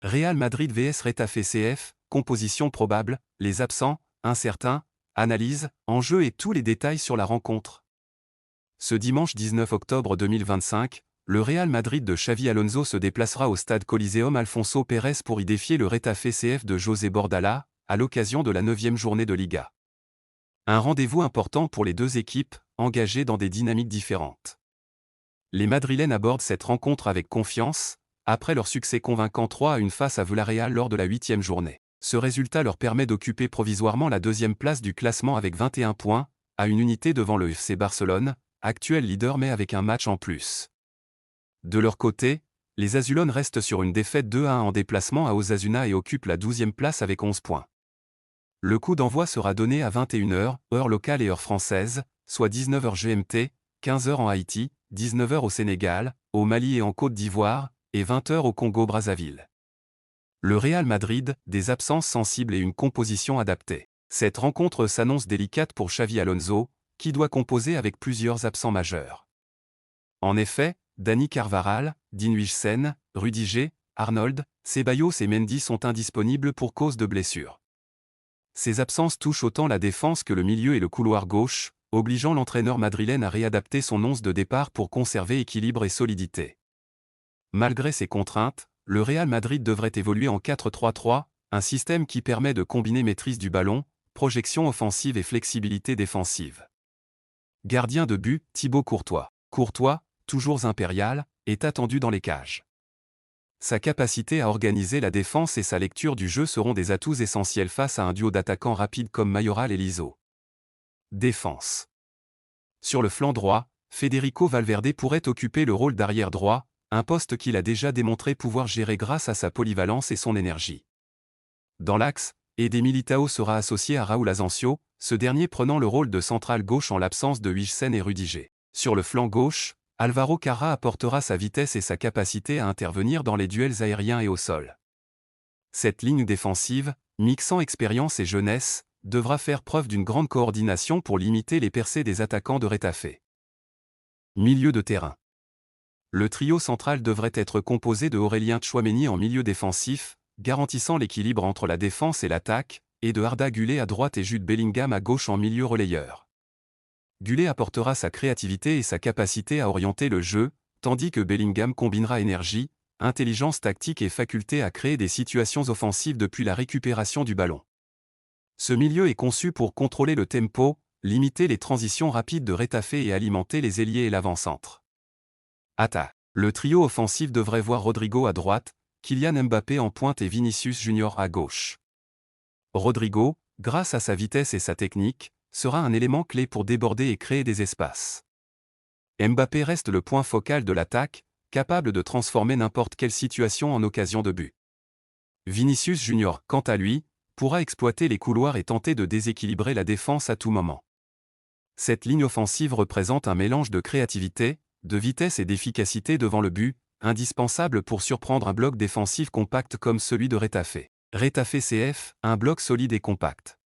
Real Madrid vs Retafe CF, composition probable, les absents, incertains, analyse, enjeux et tous les détails sur la rencontre. Ce dimanche 19 octobre 2025, le Real Madrid de Xavi Alonso se déplacera au stade Coliseum Alfonso Pérez pour y défier le Retafe CF de José Bordalás, à l'occasion de la 9e journée de Liga. Un rendez-vous important pour les deux équipes, engagées dans des dynamiques différentes. Les Madrilènes abordent cette rencontre avec confiance, après leur succès convaincant 3-1 face à Villarreal lors de la 8e journée. Ce résultat leur permet d'occuper provisoirement la 2e place du classement avec 21 points, à une unité devant le FC Barcelone, actuel leader mais avec un match en plus. De leur côté, les Azulones restent sur une défaite 2-1 en déplacement à Osasuna et occupent la 12e place avec 11 points. Le coup d'envoi sera donné à 21h, heure locale et heure française, soit 19h GMT, 15h en Haïti, 19h au Sénégal, au Mali et en Côte d'Ivoire, et 20h au Congo-Brazzaville. Le Real Madrid, des absences sensibles et une composition adaptée. Cette rencontre s'annonce délicate pour Xavi Alonso, qui doit composer avec plusieurs absents majeurs. En effet, Dani Carvajal, Dean Huijsen, Rudiger, Arnold, Ceballos et Mendy sont indisponibles pour cause de blessures. Ces absences touchent autant la défense que le milieu et le couloir gauche, obligeant l'entraîneur madrilène à réadapter son 11 de départ pour conserver équilibre et solidité. Malgré ces contraintes, le Real Madrid devrait évoluer en 4-3-3, un système qui permet de combiner maîtrise du ballon, projection offensive et flexibilité défensive. Gardien de but, Thibaut Courtois. Courtois, toujours impérial, est attendu dans les cages. Sa capacité à organiser la défense et sa lecture du jeu seront des atouts essentiels face à un duo d'attaquants rapides comme Mayoral et Liso. Défense. Sur le flanc droit, Federico Valverde pourrait occuper le rôle d'arrière droit, un poste qu'il a déjà démontré pouvoir gérer grâce à sa polyvalence et son énergie. Dans l'axe, Eder Militao sera associé à Raúl Asensio, ce dernier prenant le rôle de central gauche en l'absence de Huijsen et Rudiger. Sur le flanc gauche, Álvaro Carra apportera sa vitesse et sa capacité à intervenir dans les duels aériens et au sol. Cette ligne défensive, mixant expérience et jeunesse, devra faire preuve d'une grande coordination pour limiter les percées des attaquants de Retafe. Milieu de terrain. Le trio central devrait être composé de Aurélien Tchouaméni en milieu défensif, garantissant l'équilibre entre la défense et l'attaque, et de Arda Güler à droite et Jude Bellingham à gauche en milieu relayeur. Güler apportera sa créativité et sa capacité à orienter le jeu, tandis que Bellingham combinera énergie, intelligence tactique et faculté à créer des situations offensives depuis la récupération du ballon. Ce milieu est conçu pour contrôler le tempo, limiter les transitions rapides de Retafe et alimenter les ailiers et l'avant-centre. Attaque. Le trio offensif devrait voir Rodrigo à droite, Kylian Mbappé en pointe et Vinicius Junior à gauche. Rodrigo, grâce à sa vitesse et sa technique, sera un élément clé pour déborder et créer des espaces. Mbappé reste le point focal de l'attaque, capable de transformer n'importe quelle situation en occasion de but. Vinicius Junior, quant à lui, pourra exploiter les couloirs et tenter de déséquilibrer la défense à tout moment. Cette ligne offensive représente un mélange de créativité, de vitesse et d'efficacité devant le but, indispensable pour surprendre un bloc défensif compact comme celui de Retafe. Retafe CF, un bloc solide et compact.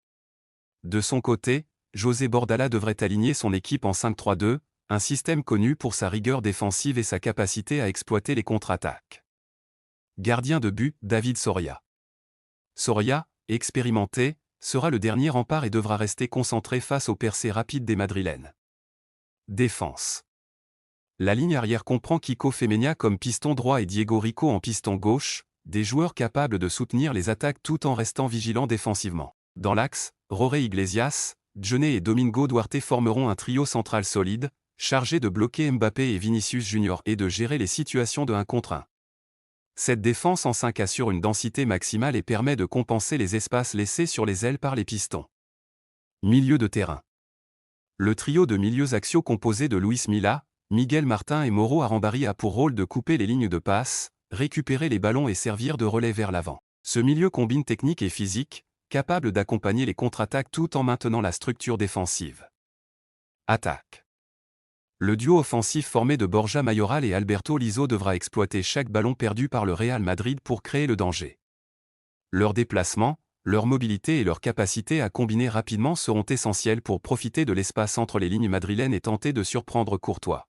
De son côté, José Bordalás devrait aligner son équipe en 5-3-2, un système connu pour sa rigueur défensive et sa capacité à exploiter les contre-attaques. Gardien de but, David Soria. Soria, expérimenté, sera le dernier rempart et devra rester concentré face aux percées rapides des Madrilènes. Défense. La ligne arrière comprend Kiko Femenia comme piston droit et Diego Rico en piston gauche, des joueurs capables de soutenir les attaques tout en restant vigilants défensivement. Dans l'axe, Roré Iglesias, Djoné et Domingo Duarte formeront un trio central solide, chargé de bloquer Mbappé et Vinicius Junior et de gérer les situations de 1 contre 1. Cette défense en 5 assure une densité maximale et permet de compenser les espaces laissés sur les ailes par les pistons. Milieu de terrain. Le trio de milieux axiaux composé de Luis Milla, Miguel Martin et Mauro Arambari a pour rôle de couper les lignes de passe, récupérer les ballons et servir de relais vers l'avant. Ce milieu combine technique et physique, capable d'accompagner les contre-attaques tout en maintenant la structure défensive. Attaque. Le duo offensif formé de Borja Mayoral et Alberto Liso devra exploiter chaque ballon perdu par le Real Madrid pour créer le danger. Leur déplacement, leur mobilité et leur capacité à combiner rapidement seront essentiels pour profiter de l'espace entre les lignes madrilènes et tenter de surprendre Courtois.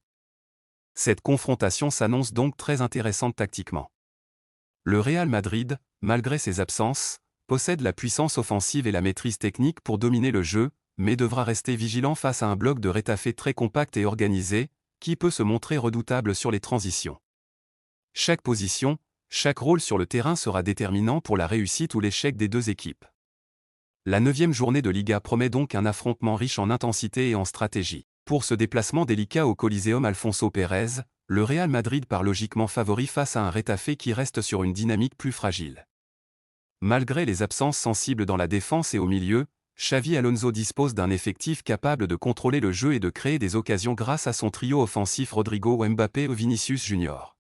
Cette confrontation s'annonce donc très intéressante tactiquement. Le Real Madrid, malgré ses absences, possède la puissance offensive et la maîtrise technique pour dominer le jeu, mais devra rester vigilant face à un bloc de Retafe très compact et organisé, qui peut se montrer redoutable sur les transitions. Chaque position, chaque rôle sur le terrain sera déterminant pour la réussite ou l'échec des deux équipes. La 9e journée de Liga promet donc un affrontement riche en intensité et en stratégie. Pour ce déplacement délicat au Coliseum Alfonso Pérez, le Real Madrid part logiquement favori face à un Retafe qui reste sur une dynamique plus fragile. Malgré les absences sensibles dans la défense et au milieu, Xavi Alonso dispose d'un effectif capable de contrôler le jeu et de créer des occasions grâce à son trio offensif Rodrigo Mbappé ou Vinicius Junior.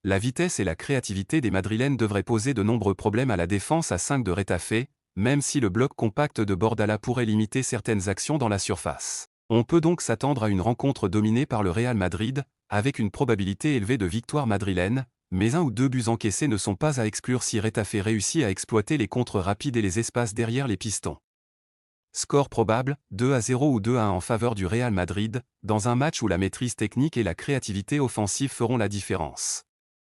La vitesse et la créativité des Madrilènes devraient poser de nombreux problèmes à la défense à 5 de Retafe, même si le bloc compact de Bordala pourrait limiter certaines actions dans la surface. On peut donc s'attendre à une rencontre dominée par le Real Madrid, avec une probabilité élevée de victoire madrilène, mais 1 ou 2 buts encaissés ne sont pas à exclure si Retafe réussit à exploiter les contres rapides et les espaces derrière les pistons. Score probable, 2-0 ou 2-1 en faveur du Real Madrid, dans un match où la maîtrise technique et la créativité offensive feront la différence.